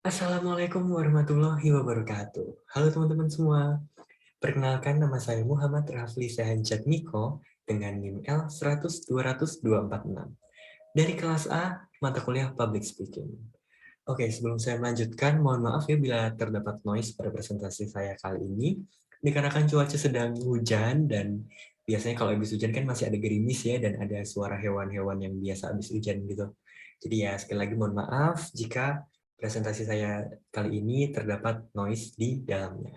Assalamualaikum warahmatullahi wabarakatuh. Halo teman-teman semua. Perkenalkan nama saya Muhammad Rafli Sehanjat Miko dengan NIM L100-200-246 dari kelas A, mata kuliah Public Speaking. Oke, sebelum saya melanjutkan, mohon maaf ya bila terdapat noise pada presentasi saya kali ini, dikarenakan cuaca sedang hujan dan biasanya kalau habis hujan kan masih ada gerimis ya dan ada suara hewan-hewan yang biasa habis hujan gitu. Jadi ya sekali lagi mohon maaf jika presentasi saya kali ini terdapat noise di dalamnya.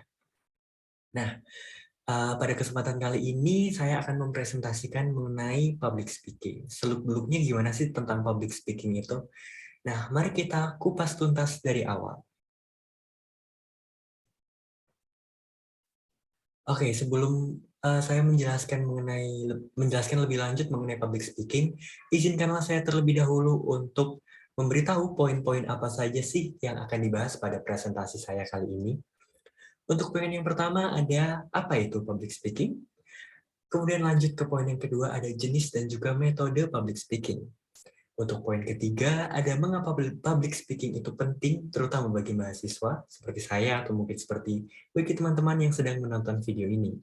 Nah, pada kesempatan kali ini saya akan mempresentasikan mengenai public speaking. Seluk-beluknya gimana sih tentang public speaking itu? Nah, mari kita kupas tuntas dari awal. Oke, sebelum saya menjelaskan lebih lanjut mengenai public speaking, izinkanlah saya terlebih dahulu untuk memberitahu poin-poin apa saja sih yang akan dibahas pada presentasi saya kali ini. Untuk poin yang pertama ada apa itu public speaking, kemudian lanjut ke poin yang kedua ada jenis dan juga metode public speaking. Untuk poin ketiga, ada mengapa public speaking itu penting, terutama bagi mahasiswa, seperti saya, atau mungkin seperti bagi teman-teman yang sedang menonton video ini.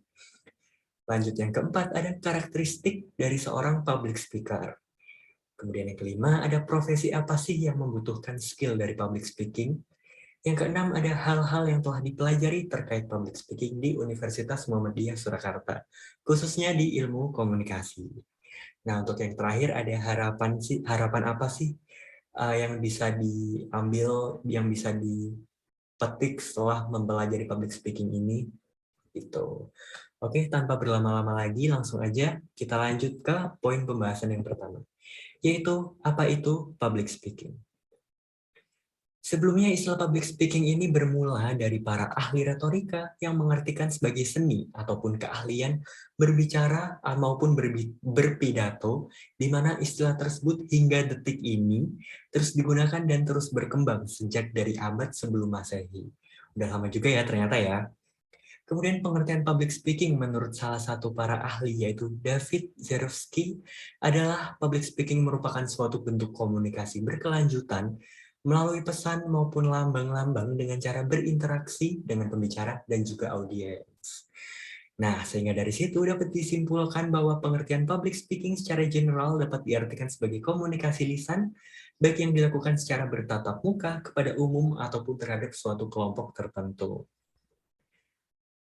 Lanjut yang keempat, ada karakteristik dari seorang public speaker. Kemudian yang kelima, ada profesi apa sih yang membutuhkan skill dari public speaking. Yang keenam, ada hal-hal yang telah dipelajari terkait public speaking di Universitas Muhammadiyah Surakarta, khususnya di ilmu komunikasi. Nah, untuk yang terakhir ada harapan apa sih yang bisa diambil, yang bisa dipetik setelah mempelajari public speaking ini? Itu. Oke, tanpa berlama-lama lagi, langsung aja kita lanjut ke poin pembahasan yang pertama, yaitu apa itu public speaking. Sebelumnya istilah public speaking ini bermula dari para ahli retorika yang mengartikan sebagai seni ataupun keahlian berbicara maupun berpidato, di mana istilah tersebut hingga detik ini terus digunakan dan terus berkembang sejak dari abad sebelum Masehi. Udah lama juga ya ternyata ya. Kemudian pengertian public speaking menurut salah satu para ahli yaitu David Zarowski adalah public speaking merupakan suatu bentuk komunikasi berkelanjutan melalui pesan maupun lambang-lambang dengan cara berinteraksi dengan pembicara dan juga audiens. Nah, sehingga dari situ dapat disimpulkan bahwa pengertian public speaking secara general dapat diartikan sebagai komunikasi lisan, baik yang dilakukan secara bertatap muka kepada umum ataupun terhadap suatu kelompok tertentu.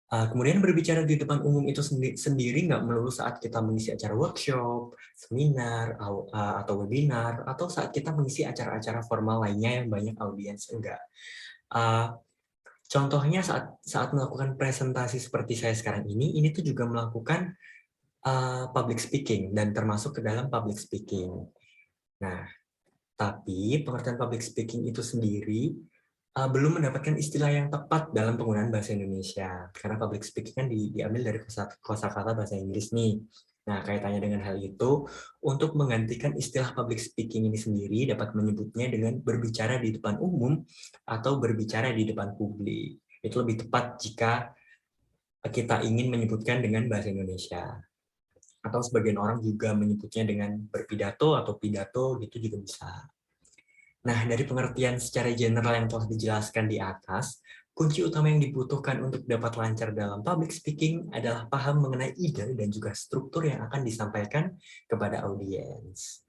Kemudian berbicara di depan umum itu sendiri nggak melulu saat kita mengisi acara workshop, seminar, atau webinar, atau saat kita mengisi acara-acara formal lainnya yang banyak audiens, enggak. Contohnya saat melakukan presentasi seperti saya sekarang ini tuh juga melakukan public speaking dan termasuk ke dalam public speaking. Nah, tapi pengertian public speaking itu sendiri belum mendapatkan istilah yang tepat dalam penggunaan bahasa Indonesia. Karena public speaking kan diambil dari kosakata bahasa Inggris nih. Nah, kaitannya dengan hal itu, untuk menggantikan istilah public speaking ini sendiri dapat menyebutnya dengan berbicara di depan umum atau berbicara di depan publik. Itu lebih tepat jika kita ingin menyebutkan dengan bahasa Indonesia. Atau sebagian orang juga menyebutnya dengan berpidato atau pidato, gitu juga bisa. Nah, dari pengertian secara general yang telah dijelaskan di atas, kunci utama yang dibutuhkan untuk dapat lancar dalam public speaking adalah paham mengenai ide dan juga struktur yang akan disampaikan kepada audiens.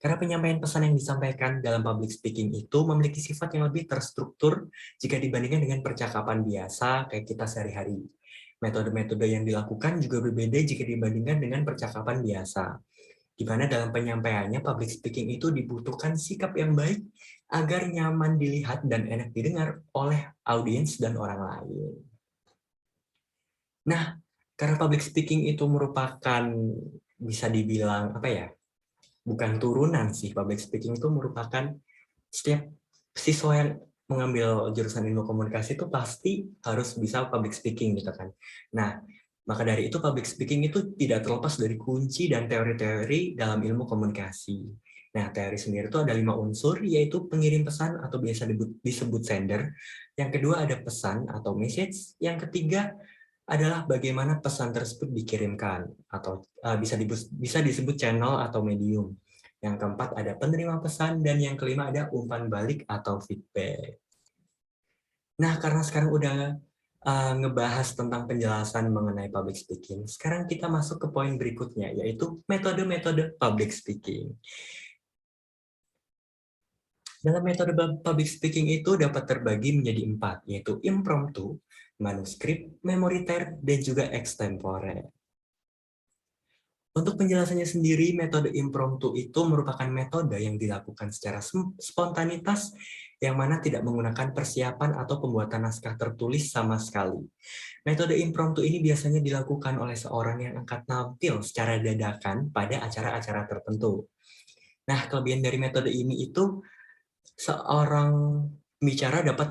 Karena penyampaian pesan yang disampaikan dalam public speaking itu memiliki sifat yang lebih terstruktur jika dibandingkan dengan percakapan biasa kayak kita sehari-hari. Metode-metode yang dilakukan juga berbeda jika dibandingkan dengan percakapan biasa, di mana dalam penyampaiannya public speaking itu dibutuhkan sikap yang baik agar nyaman dilihat dan enak didengar oleh audiens dan orang lain. Nah, karena public speaking itu merupakan bisa dibilang apa ya? Bukan turunan sih, public speaking itu merupakan setiap siswa yang mengambil jurusan ilmu komunikasi itu pasti harus bisa public speaking gitu kan. Nah, maka dari itu public speaking itu tidak terlepas dari kunci dan teori-teori dalam ilmu komunikasi. Nah, teori sendiri itu ada 5 unsur, yaitu pengirim pesan atau biasa disebut sender. Yang kedua ada pesan atau message. Yang ketiga adalah bagaimana pesan tersebut dikirimkan atau bisa disebut channel atau medium. Yang keempat ada penerima pesan dan yang kelima ada umpan balik atau feedback. Nah, karena sekarang udah ngebahas tentang penjelasan mengenai public speaking, sekarang kita masuk ke poin berikutnya, yaitu metode-metode public speaking. Dalam metode public speaking itu dapat terbagi menjadi 4, yaitu impromptu, manuskrip, memoriter, dan juga extempore. Untuk penjelasannya sendiri, metode impromptu itu merupakan metode yang dilakukan secara spontanitas, yang mana tidak menggunakan persiapan atau pembuatan naskah tertulis sama sekali. Metode impromptu ini biasanya dilakukan oleh seorang yang akan tampil secara dadakan pada acara-acara tertentu. Nah, kelebihan dari metode ini itu seorang bicara dapat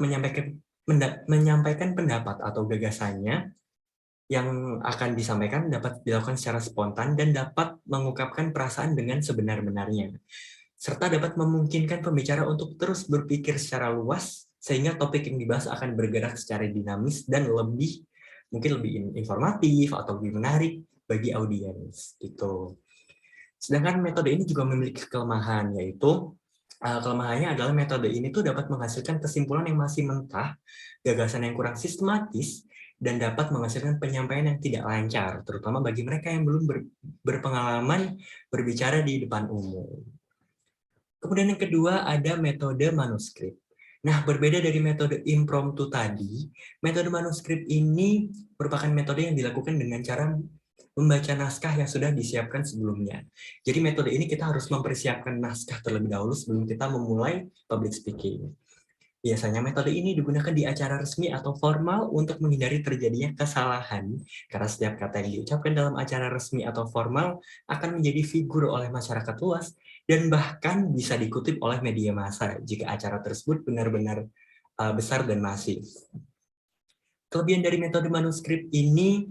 menyampaikan pendapat atau gagasannya yang akan disampaikan dapat dilakukan secara spontan dan dapat mengungkapkan perasaan dengan sebenar-benarnya, serta dapat memungkinkan pembicara untuk terus berpikir secara luas sehingga topik yang dibahas akan bergerak secara dinamis dan mungkin lebih informatif atau lebih menarik bagi audiens gitu. Sedangkan metode ini juga memiliki kelemahan, yaitu kelemahannya adalah metode ini tuh dapat menghasilkan kesimpulan yang masih mentah, gagasan yang kurang sistematis, dan dapat menghasilkan penyampaian yang tidak lancar, terutama bagi mereka yang belum berpengalaman berbicara di depan umum. Kemudian yang kedua ada metode manuskrip. Nah, berbeda dari metode impromptu tadi, metode manuskrip ini merupakan metode yang dilakukan dengan cara membaca naskah yang sudah disiapkan sebelumnya. Jadi metode ini kita harus mempersiapkan naskah terlebih dahulu sebelum kita memulai public speaking. Biasanya metode ini digunakan di acara resmi atau formal untuk menghindari terjadinya kesalahan, karena setiap kata yang diucapkan dalam acara resmi atau formal akan menjadi figur oleh masyarakat luas dan bahkan bisa dikutip oleh media massa jika acara tersebut benar-benar besar dan masif. Kelebihan dari metode manuskrip ini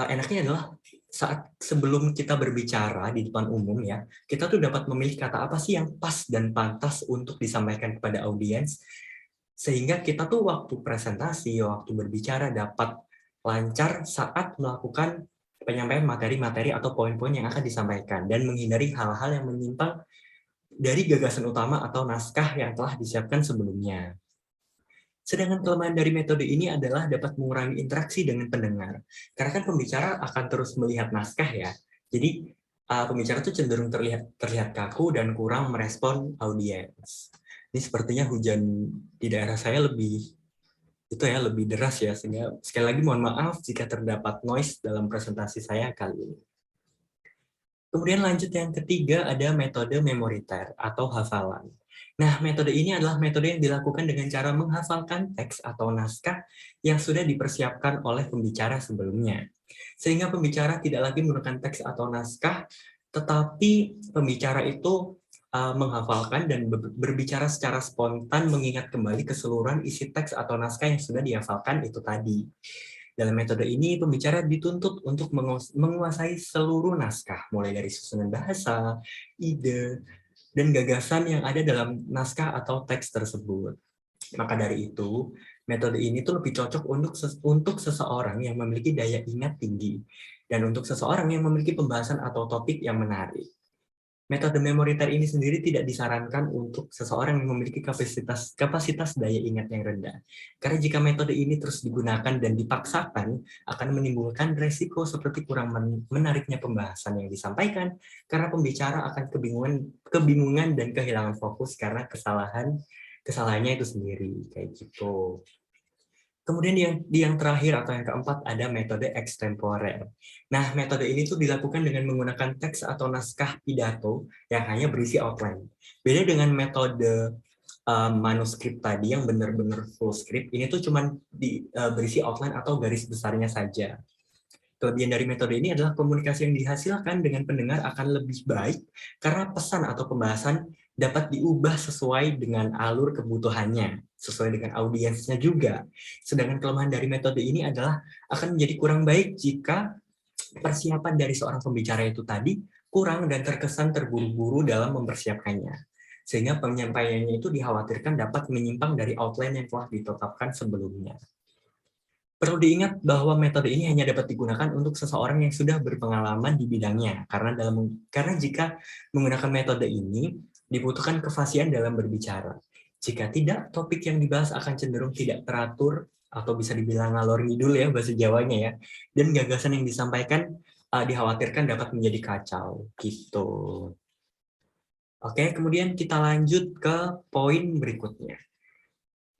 enaknya adalah saat sebelum kita berbicara di depan umum ya, kita tuh dapat memilih kata apa sih yang pas dan pantas untuk disampaikan kepada audiens, sehingga kita tuh waktu presentasi, waktu berbicara dapat lancar saat melakukan penyampaian materi-materi atau poin-poin yang akan disampaikan dan menghindari hal-hal yang menyimpang dari gagasan utama atau naskah yang telah disiapkan sebelumnya. Sedangkan kelemahan dari metode ini adalah dapat mengurangi interaksi dengan pendengar. Karena kan pembicara akan terus melihat naskah ya. Jadi pembicara tuh cenderung terlihat kaku dan kurang merespon audiens. Ini sepertinya hujan di daerah saya lebih deras ya, sehingga sekali lagi mohon maaf jika terdapat noise dalam presentasi saya kali ini. Kemudian lanjut yang ketiga ada metode memoriter atau hafalan. Nah, metode ini adalah metode yang dilakukan dengan cara menghafalkan teks atau naskah yang sudah dipersiapkan oleh pembicara sebelumnya. Sehingga pembicara tidak lagi menggunakan teks atau naskah, tetapi pembicara itu menghafalkan dan berbicara secara spontan mengingat kembali keseluruhan isi teks atau naskah yang sudah dihafalkan itu tadi. Dalam metode ini, pembicara dituntut untuk menguasai seluruh naskah, mulai dari susunan bahasa, ide, dan gagasan yang ada dalam naskah atau teks tersebut. Maka dari itu, metode ini tuh lebih cocok untuk seseorang yang memiliki daya ingat tinggi, dan untuk seseorang yang memiliki pembahasan atau topik yang menarik. Metode memoriter ini sendiri tidak disarankan untuk seseorang yang memiliki kapasitas daya ingat yang rendah. Karena jika metode ini terus digunakan dan dipaksakan, akan menimbulkan resiko seperti kurang menariknya pembahasan yang disampaikan, karena pembicara akan kebingungan dan kehilangan fokus karena kesalahannya itu sendiri. Kayak gitu. Kemudian yang terakhir atau yang keempat ada metode extemporer. Nah, metode ini tuh dilakukan dengan menggunakan teks atau naskah pidato yang hanya berisi outline. Beda dengan metode manuskrip tadi yang benar-benar full script, ini tuh cuma berisi outline atau garis besarnya saja. Kelebihan dari metode ini adalah komunikasi yang dihasilkan dengan pendengar akan lebih baik karena pesan atau pembahasan dapat diubah sesuai dengan alur kebutuhannya, sesuai dengan audiensnya juga. Sedangkan kelemahan dari metode ini adalah akan menjadi kurang baik jika persiapan dari seorang pembicara itu tadi kurang dan terkesan terburu-buru dalam mempersiapkannya. Sehingga penyampaiannya itu dikhawatirkan dapat menyimpang dari outline yang telah ditetapkan sebelumnya. Perlu diingat bahwa metode ini hanya dapat digunakan untuk seseorang yang sudah berpengalaman di bidangnya, karena jika menggunakan metode ini dibutuhkan kefasihan dalam berbicara. Jika tidak, topik yang dibahas akan cenderung tidak teratur atau bisa dibilang ngalor ngidul ya bahasa Jawanya ya. Dan gagasan yang disampaikan dikhawatirkan dapat menjadi kacau gitu. Oke, kemudian kita lanjut ke poin berikutnya,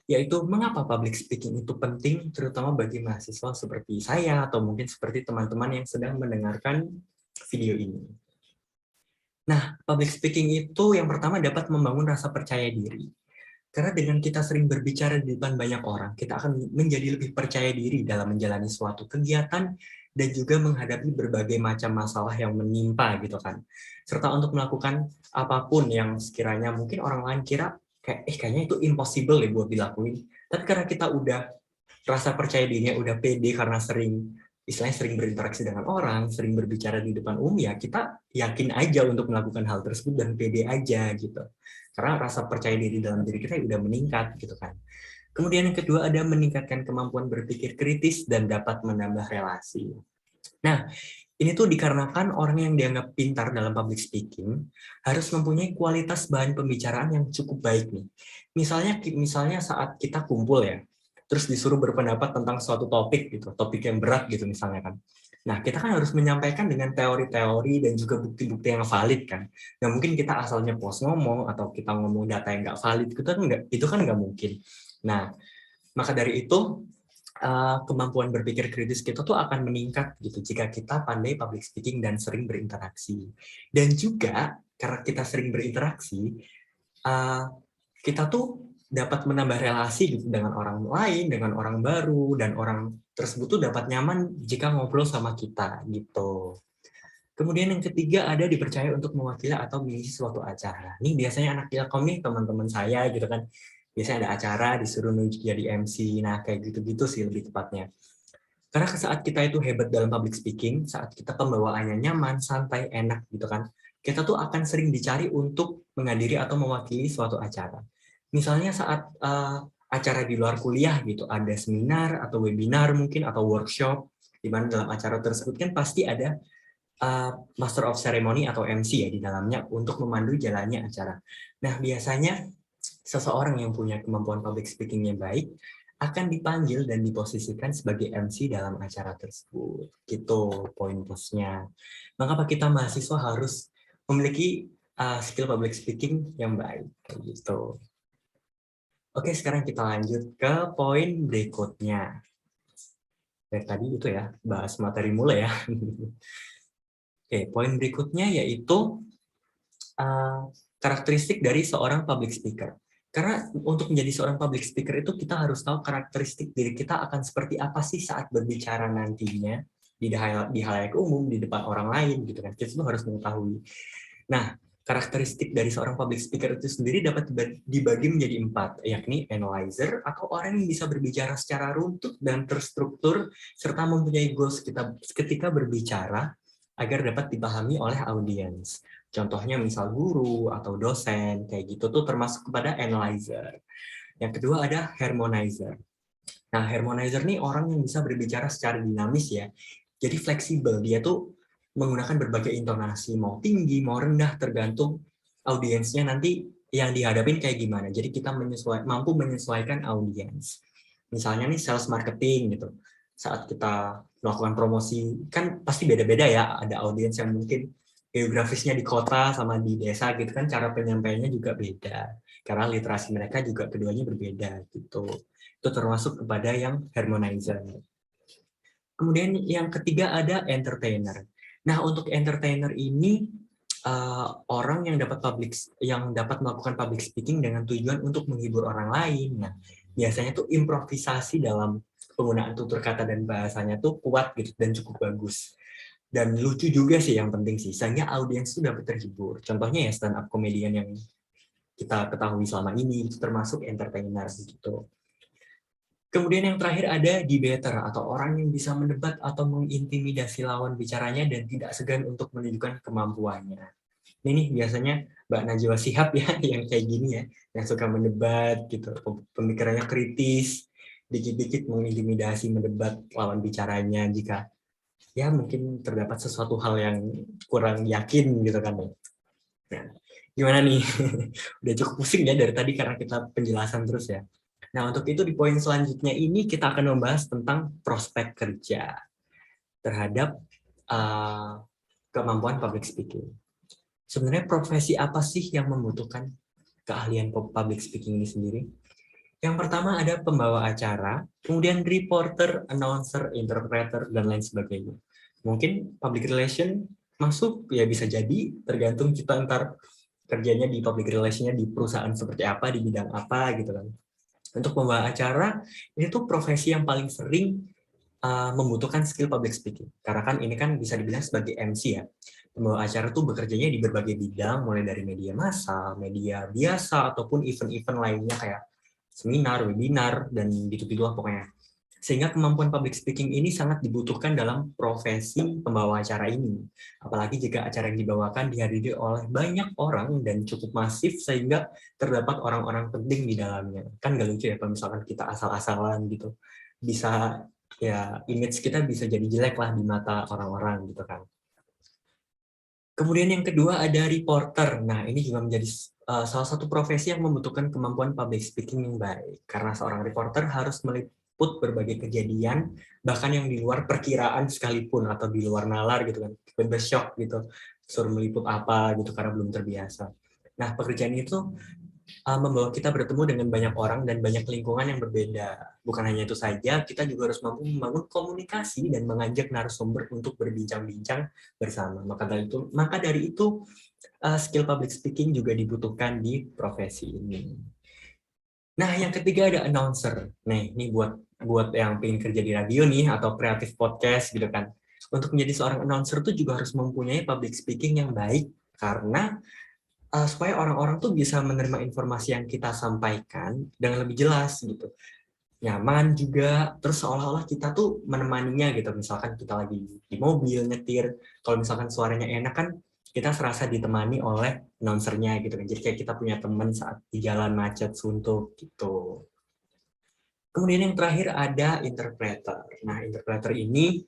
yaitu mengapa public speaking itu penting terutama bagi mahasiswa seperti saya atau mungkin seperti teman-teman yang sedang mendengarkan video ini. Nah, public speaking itu yang pertama dapat membangun rasa percaya diri. Karena dengan kita sering berbicara di depan banyak orang, kita akan menjadi lebih percaya diri dalam menjalani suatu kegiatan dan juga menghadapi berbagai macam masalah yang menimpa gitu kan. Serta untuk melakukan apapun yang sekiranya mungkin orang lain kira kayaknya itu impossible deh buat dilakuin. Tapi karena kita udah rasa percaya dirinya udah pede karena istilahnya sering berinteraksi dengan orang, sering berbicara di depan umum, ya kita yakin aja untuk melakukan hal tersebut dan pede aja gitu. Karena rasa percaya diri dalam diri kita udah meningkat gitu kan. Kemudian yang kedua ada meningkatkan kemampuan berpikir kritis dan dapat menambah relasi. Nah, ini tuh dikarenakan orang yang dianggap pintar dalam public speaking harus mempunyai kualitas bahan pembicaraan yang cukup baik nih. Misalnya saat kita kumpul ya, terus disuruh berpendapat tentang suatu topik gitu, topik yang berat gitu misalnya kan. Nah, kita kan harus menyampaikan dengan teori-teori dan juga bukti-bukti yang valid kan. Nggak mungkin kita asalnya pos ngomong atau kita ngomong data yang nggak valid, itu kan nggak mungkin. Nah, maka dari itu kemampuan berpikir kritis kita tuh akan meningkat gitu jika kita pandai public speaking dan sering berinteraksi. Dan juga karena kita sering berinteraksi, kita tuh dapat menambah relasi gitu dengan orang lain, dengan orang baru, dan orang tersebut tuh dapat nyaman jika ngobrol sama kita gitu. Kemudian yang ketiga ada dipercaya untuk mewakili atau mengisi suatu acara. Ini biasanya anak Ilkom nih teman-teman saya gitu kan. Biasanya ada acara disuruh jadi MC. Nah, kayak gitu-gitu sih lebih tepatnya. Karena saat kita itu hebat dalam public speaking, saat kita pembawaannya nyaman, santai, enak gitu kan, kita tuh akan sering dicari untuk menghadiri atau mewakili suatu acara. Misalnya saat acara di luar kuliah gitu, ada seminar atau webinar mungkin atau workshop, di mana dalam acara tersebut kan pasti ada Master of Ceremony atau MC ya di dalamnya untuk memandu jalannya acara. Nah, biasanya seseorang yang punya kemampuan public speaking yang baik akan dipanggil dan diposisikan sebagai MC dalam acara tersebut. Gitu poin plusnya. Mengapa kita mahasiswa harus memiliki skill public speaking yang baik gitu. Oke, sekarang kita lanjut ke poin berikutnya. Dari tadi itu ya, bahas materi mulai ya. Oke, poin berikutnya yaitu karakteristik dari seorang public speaker. Karena untuk menjadi seorang public speaker itu kita harus tahu karakteristik diri kita akan seperti apa sih saat berbicara nantinya di halayak umum, di depan orang lain gitu kan. Kita tuh harus mengetahui. Nah, karakteristik dari seorang public speaker itu sendiri dapat dibagi menjadi 4, yakni analyzer atau orang yang bisa berbicara secara runtut dan terstruktur serta mempunyai goals ketika berbicara agar dapat dipahami oleh audiens. Contohnya misal guru atau dosen, kayak gitu tuh termasuk kepada analyzer. Yang kedua ada harmonizer. Nah, harmonizer nih orang yang bisa berbicara secara dinamis ya. Jadi fleksibel, dia tuh menggunakan berbagai intonasi, mau tinggi, mau rendah, tergantung audiensnya nanti yang dihadapin kayak gimana. Jadi kita mampu menyesuaikan audiens. Misalnya nih sales marketing gitu. Saat kita melakukan promosi, kan pasti beda-beda ya. Ada audiens yang mungkin geografisnya di kota sama di desa gitu kan, cara penyampaiannya juga beda. Karena literasi mereka juga keduanya berbeda gitu. Itu termasuk kepada yang harmonizer. Kemudian yang ketiga ada entertainer. Nah, untuk entertainer ini orang yang dapat melakukan public speaking dengan tujuan untuk menghibur orang lain. Nah, biasanya tuh improvisasi dalam penggunaan tutur kata dan bahasanya tuh kuat gitu dan cukup bagus. Dan lucu juga sih yang penting sih, sehingga audiens itu dapat terhibur. Contohnya ya stand up comedian yang kita ketahui selama ini itu termasuk entertainer gitu. Kemudian yang terakhir ada debater atau orang yang bisa mendebat atau mengintimidasi lawan bicaranya dan tidak segan untuk menunjukkan kemampuannya. Ini nih biasanya Mbak Najwa Shihab ya yang kayak gini ya, yang suka mendebat gitu, pemikirannya kritis, dikit-dikit mengintimidasi, mendebat lawan bicaranya jika ya mungkin terdapat sesuatu hal yang kurang yakin gitu kan. Nah, Gimana nih? Udah cukup pusing ya dari tadi karena kita penjelasan terus ya. Nah, untuk itu di poin selanjutnya ini kita akan membahas tentang prospek kerja terhadap kemampuan public speaking. Sebenarnya profesi apa sih yang membutuhkan keahlian public speaking ini sendiri? Yang pertama ada pembawa acara, kemudian reporter, announcer, interpreter, dan lain sebagainya. Mungkin public relation masuk, ya bisa jadi, tergantung kita ntar kerjanya di public relation-nya di perusahaan seperti apa, di bidang apa gitu kan. Untuk pembawa acara, ini tuh profesi yang paling sering membutuhkan skill public speaking. Karena kan ini kan bisa dibilang sebagai MC ya. Pembawa acara tuh bekerjanya di berbagai bidang, mulai dari media massa, media biasa, ataupun event-event lainnya kayak seminar, webinar, dan gitu-gitu lah pokoknya. Sehingga kemampuan public speaking ini sangat dibutuhkan dalam profesi pembawa acara ini. Apalagi jika acara yang dibawakan dihadiri oleh banyak orang dan cukup masif sehingga terdapat orang-orang penting di dalamnya. Kan gak lucu ya kalau misalkan kita asal-asalan gitu. Bisa ya image kita bisa jadi jelek lah di mata orang-orang gitu kan. Kemudian yang kedua ada reporter. Nah, ini juga menjadi salah satu profesi yang membutuhkan kemampuan public speaking yang baik. Karena seorang reporter harus meliput berbagai kejadian, bahkan yang di luar perkiraan sekalipun, atau di luar nalar gitu kan. Tiba-tiba shock gitu, suruh meliput apa gitu karena belum terbiasa. Nah, pekerjaan itu membawa kita bertemu dengan banyak orang dan banyak lingkungan yang berbeda. Bukan hanya itu saja, kita juga harus mampu membangun komunikasi dan mengajak narasumber untuk berbincang-bincang bersama. Maka dari itu skill public speaking juga dibutuhkan di profesi ini. Nah, yang ketiga ada announcer. Nih, ini buat yang pengen kerja di radio nih atau kreatif podcast gitu kan. Untuk menjadi seorang announcer tuh juga harus mempunyai public speaking yang baik karena supaya orang-orang tuh bisa menerima informasi yang kita sampaikan dengan lebih jelas gitu. Nyaman juga, terus seolah-olah kita tuh menemaninya gitu. Misalkan kita lagi di mobil, nyetir, kalau misalkan suaranya enak kan kita serasa ditemani oleh announcernya gitu kan. Jadi kayak kita punya teman saat di jalan macet, suntuk gitu. Kemudian yang terakhir ada interpreter. Nah, interpreter ini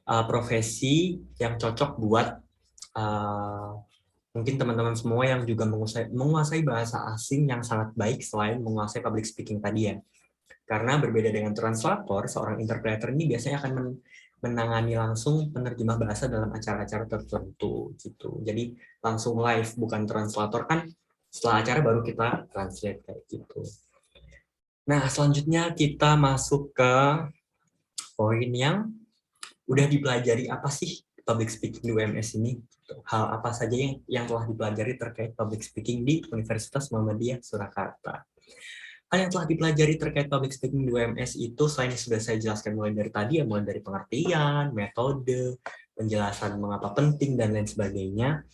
profesi yang cocok buat uh, mungkin teman-teman semua yang juga menguasai bahasa asing yang sangat baik selain menguasai public speaking tadi ya. Karena berbeda dengan translator, seorang interpreter ini biasanya akan menangani langsung penerjemah bahasa dalam acara-acara tertentu gitu. Jadi langsung live, bukan translator kan setelah acara baru kita translate kayak gitu. Nah, selanjutnya kita masuk ke poin yang udah dipelajari apa sih public speaking di UMS ini. Hal apa saja yang telah dipelajari terkait public speaking di Universitas Muhammadiyah Surakarta. Hal yang telah dipelajari terkait public speaking di UMS itu selain yang sudah saya jelaskan mulai dari tadi ya, mulai dari pengertian, metode, penjelasan mengapa penting dan lain sebagainya.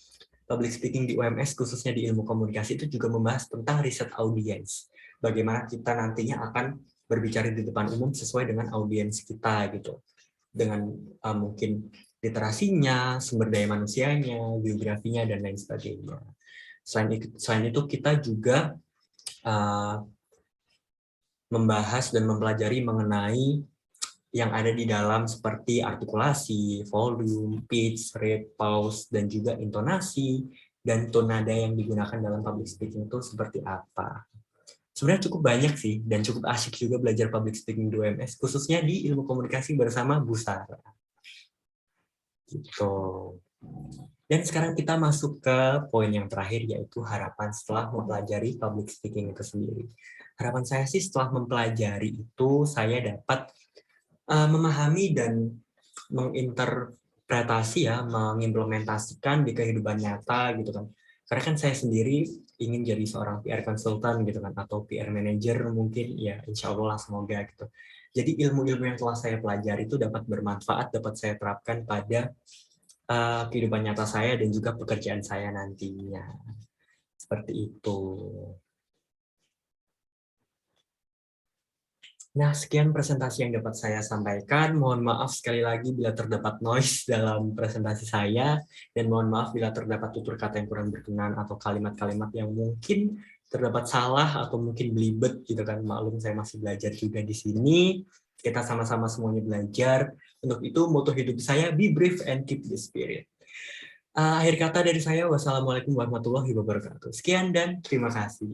Public speaking di UMS khususnya di ilmu komunikasi itu juga membahas tentang riset audiens. Bagaimana kita nantinya akan berbicara di depan umum sesuai dengan audiens kita gitu. Dengan mungkin literasinya, sumber daya manusianya, biografinya, dan lain sebagainya. Selain itu kita juga membahas dan mempelajari mengenai yang ada di dalam seperti artikulasi, volume, pitch, rate, pause, dan juga intonasi, dan tone nada yang digunakan dalam public speaking itu seperti apa. Sebenarnya cukup banyak sih, dan cukup asyik juga belajar public speaking di UMS, khususnya di ilmu komunikasi bersama Bu Sarah. Gitu. Dan sekarang kita masuk ke poin yang terakhir, yaitu harapan setelah mempelajari public speaking itu sendiri. Harapan saya sih setelah mempelajari itu, saya dapat memahami dan menginterpretasi ya, mengimplementasikan di kehidupan nyata gitu kan. Karena kan saya sendiri ingin jadi seorang PR consultant gitu kan, atau PR manager mungkin ya, insya Allah semoga gitu. Jadi ilmu-ilmu yang telah saya pelajari itu dapat bermanfaat, dapat saya terapkan pada kehidupan nyata saya dan juga pekerjaan saya nantinya. Seperti itu. Nah, sekian presentasi yang dapat saya sampaikan. Mohon maaf sekali lagi bila terdapat noise dalam presentasi saya, dan mohon maaf bila terdapat tutur kata yang kurang berkenan atau kalimat-kalimat yang mungkin terdapat salah atau mungkin belibet gitu kan. Maklum saya masih belajar juga di sini. Kita sama-sama semuanya belajar. Untuk itu moto hidup saya be brief and keep the spirit. Akhir kata dari saya, wassalamualaikum warahmatullahi wabarakatuh. Sekian dan terima kasih.